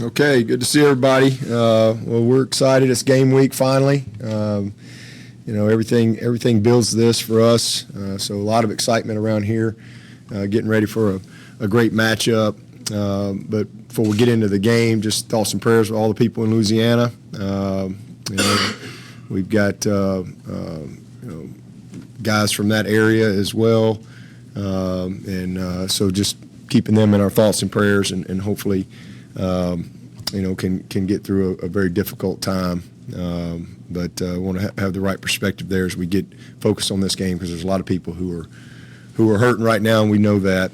Okay, good to see everybody. Well, we're excited. It's game week finally. Everything builds this for us. So a lot of excitement around here, getting ready for a great matchup. But before we get into the game, just thoughts and prayers with all the people in Louisiana. We've got guys from that area as well, so just keeping them in our thoughts and prayers, and hopefully, can get through a very difficult time. But want to have the right perspective there as we get focused on this game, because there's a lot of people who are hurting right now, and we know that.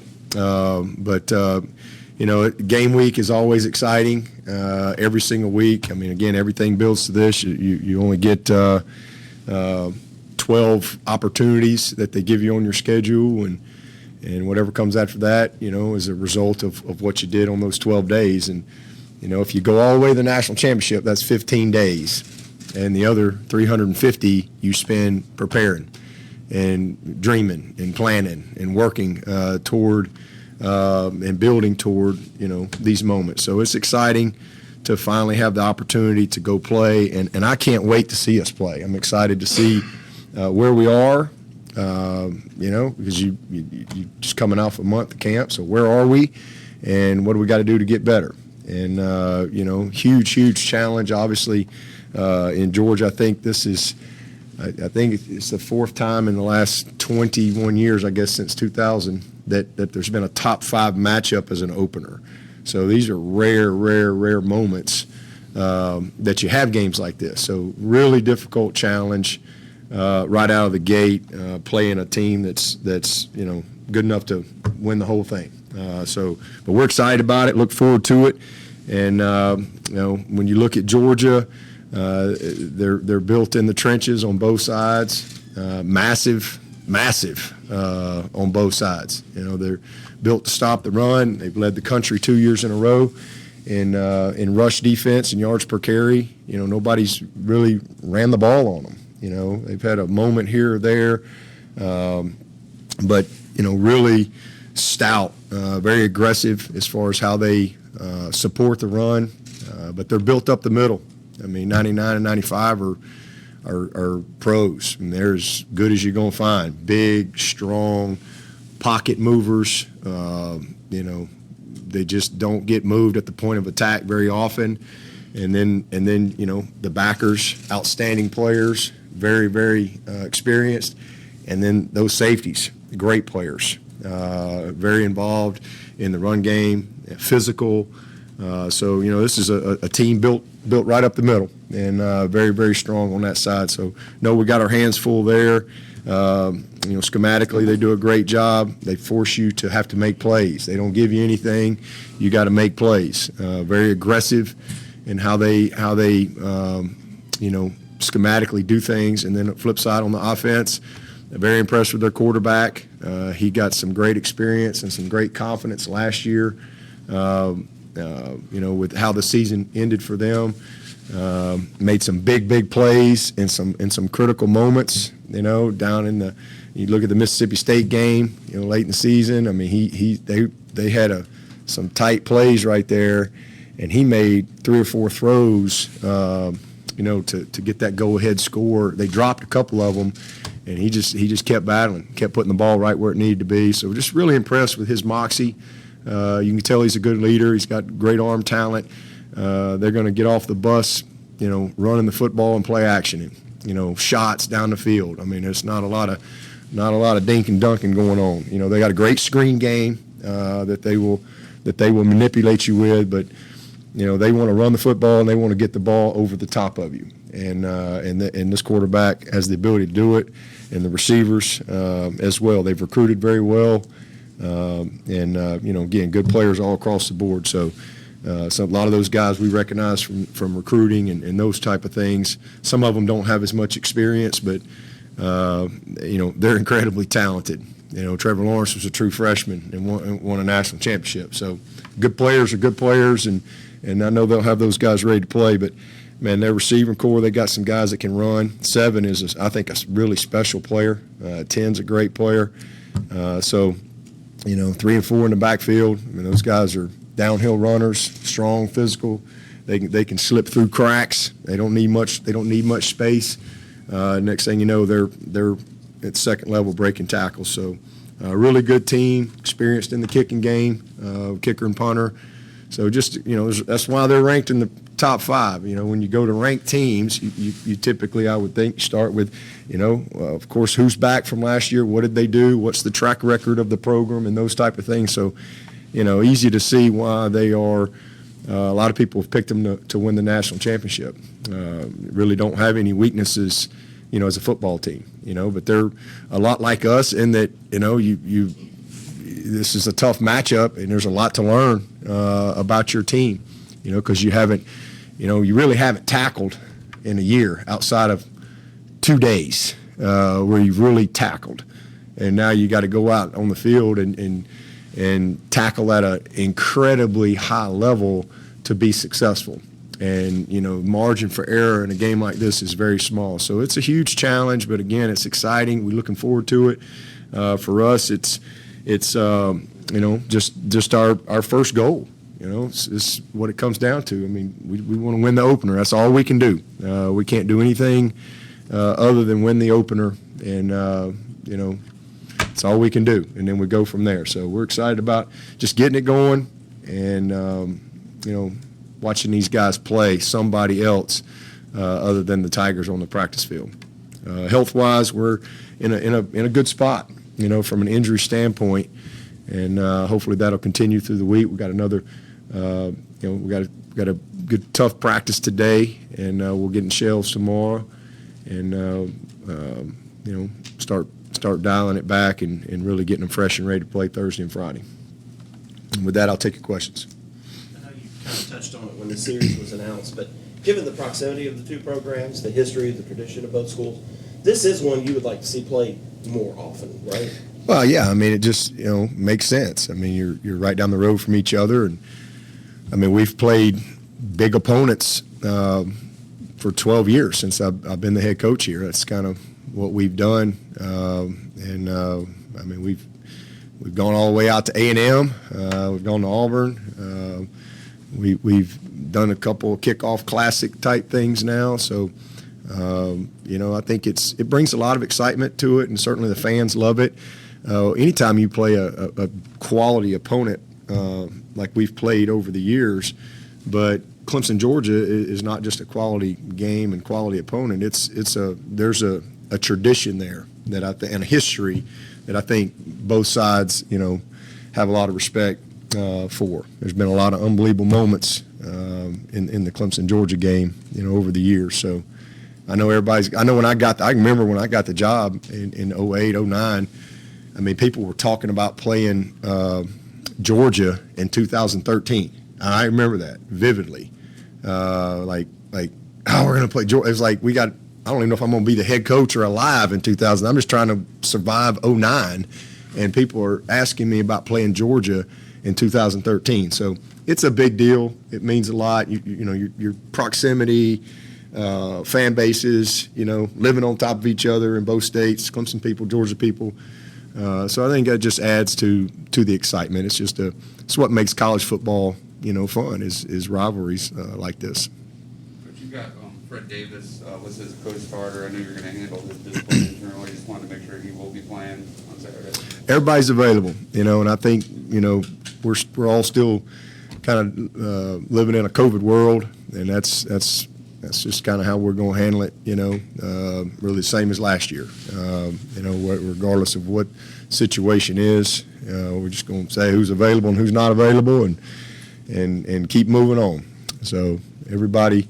Game week is always exciting every single week. I mean, again, everything builds to this. You only get 12 opportunities that they give you on your schedule, and whatever comes after that, is a result of what you did on those 12 days. And, if you go all the way to the national championship, that's 15 days. And the other 350 you spend preparing and dreaming and planning and working toward and building toward, these moments. So it's exciting to finally have the opportunity to go play, and I can't wait to see us play. I'm excited to see where we are, because you just coming off a month of camp. So where are we, and what do we got to do to get better? And, huge challenge, obviously, in Georgia. I think this is I think it's the fourth time in the last 21 years, I guess, since 2000, that there's been a top 5 matchup as an opener. So these are rare moments that you have games like this. So really difficult challenge right out of the gate, playing a team that's good enough to win the whole thing. But we're excited about it, look forward to it. And, when you look at Georgia, they're built in the trenches on both sides, massive on both sides. They're built to stop the run. They've led the country 2 years in a row in rush defense and yards per carry. Nobody's really ran the ball on them. They've had a moment here or there, but really stout, very aggressive as far as how they support the run, but they're built up the middle. I mean, 99 and 95 are pros, and they're as good as you're going to find. Big, strong, pocket movers. They just don't get moved at the point of attack very often. And then the backers, outstanding players, very experienced. And then those safeties, great players, very involved in the run game, physical. So this is a team built right up the middle, and very strong on that side. So we got our hands full there. Schematically they do a great job. They force you to have to make plays. They don't give you anything. You got to make plays. Very aggressive in how they schematically do things. And then the flip side on the offense, very impressed with their quarterback. He got some great experience and some great confidence last year. With how the season ended for them, made some big plays in some critical moments. Down in you look at the Mississippi State game, late in the season. I mean, they had some tight plays right there, and he made 3 or 4 throws, to get that go-ahead score. They dropped a couple of them, and he just kept battling, kept putting the ball right where it needed to be. So just really impressed with his moxie. You can tell he's a good leader. He's got great arm talent. They're going to get off the bus, running the football and play action, and shots down the field. I mean, there's not a lot of dink and dunking going on. They got a great screen game that they will manipulate you with, but they want to run the football and they want to get the ball over the top of you. And this quarterback has the ability to do it, and the receivers as well. They've recruited very well. Again, good players all across the board. So a lot of those guys we recognize from recruiting and those type of things. Some of them don't have as much experience, but they're incredibly talented. Trevor Lawrence was a true freshman and won a national championship. So good players are good players, and I know they'll have those guys ready to play. But man, their receiving core, they got some guys that can run. 7 is, I think, a really special player. 10's a great player. 3 and 4 in the backfield. I mean, those guys are downhill runners, strong, physical. They can slip through cracks. They don't need much. They don't need much space. Next thing you know, they're at second level breaking tackles. So, really good team, experienced in the kicking game, kicker and punter. So just that's why they're ranked in the top 5. When you go to ranked teams, you typically, I would think, start with, of course, who's back from last year, what did they do, what's the track record of the program, and those type of things. So, easy to see why they are. A lot of people have picked them to win the national championship. Really don't have any weaknesses, as a football team. But they're a lot like us in that, this is a tough matchup, and there's a lot to learn about your team, because you really haven't tackled in a year outside of 2 days where you've really tackled, and now you got to go out on the field and tackle at an incredibly high level to be successful. And, margin for error in a game like this is very small. So it's a huge challenge, but again, it's exciting. We're looking forward to it. For us, it's just our first goal. It's what it comes down to. I mean, we want to win the opener. That's all we can do. We can't do anything other than win the opener, and it's all we can do. And then we go from there. So we're excited about just getting it going, and watching these guys play somebody else other than the Tigers on the practice field. Health-wise, we're in a good spot, from an injury standpoint, and hopefully that'll continue through the week. We got another, we got a good tough practice today, and we'll get in shelves tomorrow, and start dialing it back and really getting them fresh and ready to play Thursday and Friday. And with that, I'll take your questions. I know you kind of touched on it when the series was announced, but given the proximity of the two programs, the history, the tradition of both schools, this is one you would like to see played more often, right? Well, yeah. I mean, it just makes sense. I mean, you're right down the road from each other, and I mean, we've played big opponents for 12 years since I've been the head coach here. That's kind of what we've done, and I mean, we've gone all the way out to A&M. We've gone to Auburn. We've done a couple of kickoff classic type things now. So, I think it brings a lot of excitement to it, and certainly the fans love it. Anytime you play a quality opponent like we've played over the years, but Clemson, Georgia is not just a quality game and quality opponent. There's a tradition there and a history that I think both sides have a lot of respect for. There's been a lot of unbelievable moments in the Clemson, Georgia game over the years. So I know I remember when I got the job in 08, 09. I mean, people were talking about playing Georgia in 2013. I remember that vividly. Like, oh, we're going to play Georgia. It was like I don't even know if I'm going to be the head coach or alive in 2000. I'm just trying to survive 09, and people are asking me about playing Georgia in 2013. So it's a big deal. It means a lot. Your proximity, fan bases, living on top of each other in both states, Clemson people, Georgia people. So I think that just adds to the excitement. It's what makes college football, fun is rivalries like this. But you got Fred Davis was his co-starter. I know you're going to handle his discipline internally. Just wanted to make sure he will be playing on Saturday. Everybody's available, and I think we're all still kind of living in a COVID world, and that's just kind of how we're going to handle it. Really the same as last year. Regardless of what situation is, we're just going to say who's available and who's not available, and keep moving on. So everybody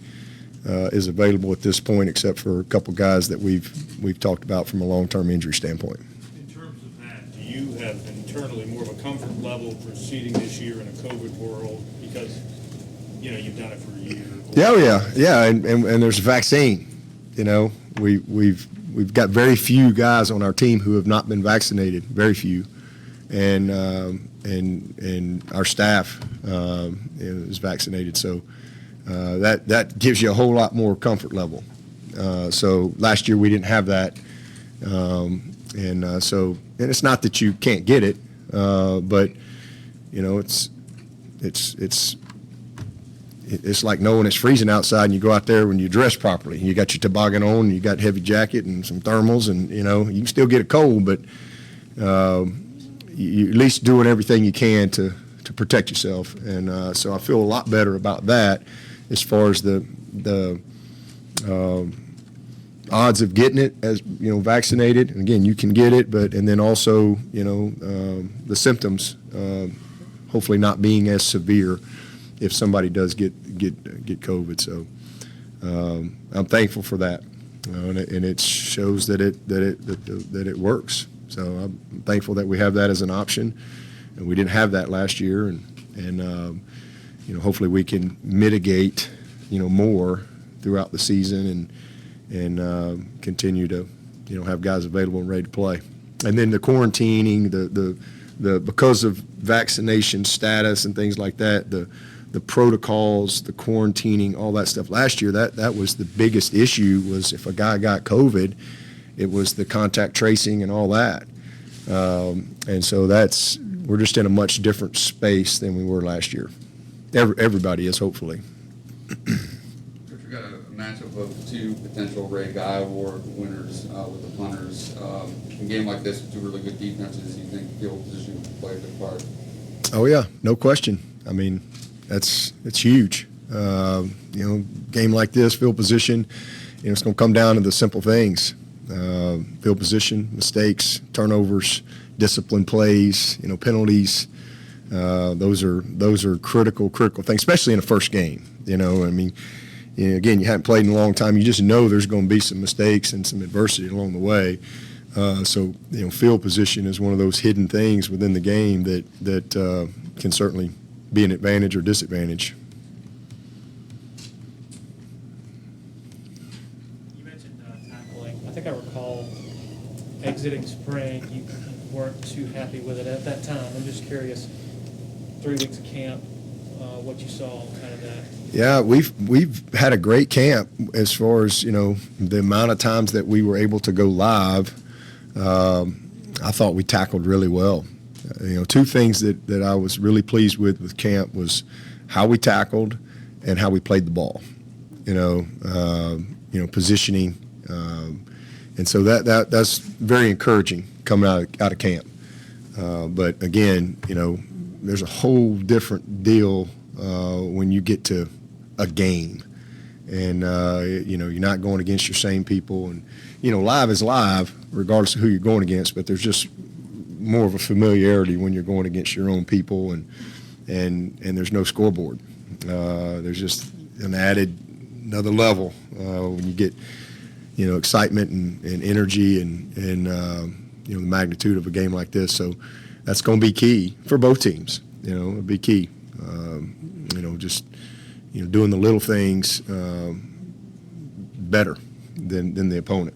is available at this point, except for a couple guys that we've talked about from a long-term injury standpoint. In terms of that, do you have internally more of a comfort level proceeding this year in a COVID world because you've done it for a year? Yeah, and there's a vaccine. We've got very few guys on our team who have not been vaccinated, very few, and our staff is vaccinated. So that gives you a whole lot more comfort level. So last year we didn't have that, and it's not that you can't get it, but it's it's like knowing it's freezing outside and you go out there when you dress properly. You got your toboggan on, you got a heavy jacket and some thermals, and you can still get a cold, but you at least doing everything you can to protect yourself. And so I feel a lot better about that as far as the odds of getting it as vaccinated. And again, you can get it, and then also the symptoms hopefully not being as severe if somebody does get COVID. So I'm thankful for that, and it shows that it works. So I'm thankful that we have that as an option, and we didn't have that last year, and hopefully we can mitigate more throughout the season and continue to have guys available and ready to play. And then the quarantining, the because of vaccination status and things like that, the protocols, the quarantining, all that stuff. Last year, that was the biggest issue. Was if a guy got COVID, it was the contact tracing and all that. And so we're just in a much different space than we were last year. Everybody is, hopefully. Coach, we got a matchup of two potential Ray Guy Award winners with the punters. In a game like this with two really good defenses, you think field position could play a big part? Oh yeah, no question. I mean, it's huge. Game like this, field position, it's going to come down to the simple things: field position, mistakes, turnovers, discipline plays, penalties. Those are critical things, especially in the first game. Again, you haven't played in a long time. You just know there's going to be some mistakes and some adversity along the way. So field position is one of those hidden things within the game that can certainly be an advantage or disadvantage. You mentioned tackling. I think I recall exiting spring, you weren't too happy with it at that time. I'm just curious, 3 weeks of camp, what you saw, kind of that. Yeah, we've had a great camp as far as the amount of times that we were able to go live. I thought we tackled really well. Two things that I was really pleased with camp was how we tackled and how we played the ball. Positioning, and so that's very encouraging coming out of camp. But again, there's a whole different deal when you get to a game, and you're not going against your same people, and live is live regardless of who you're going against, but there's just more of a familiarity when you're going against your own people, and there's no scoreboard. There's just another level when you get excitement and energy and the magnitude of a game like this. So that's going to be key for both teams. It'll be key. Just doing the little things better than the opponent.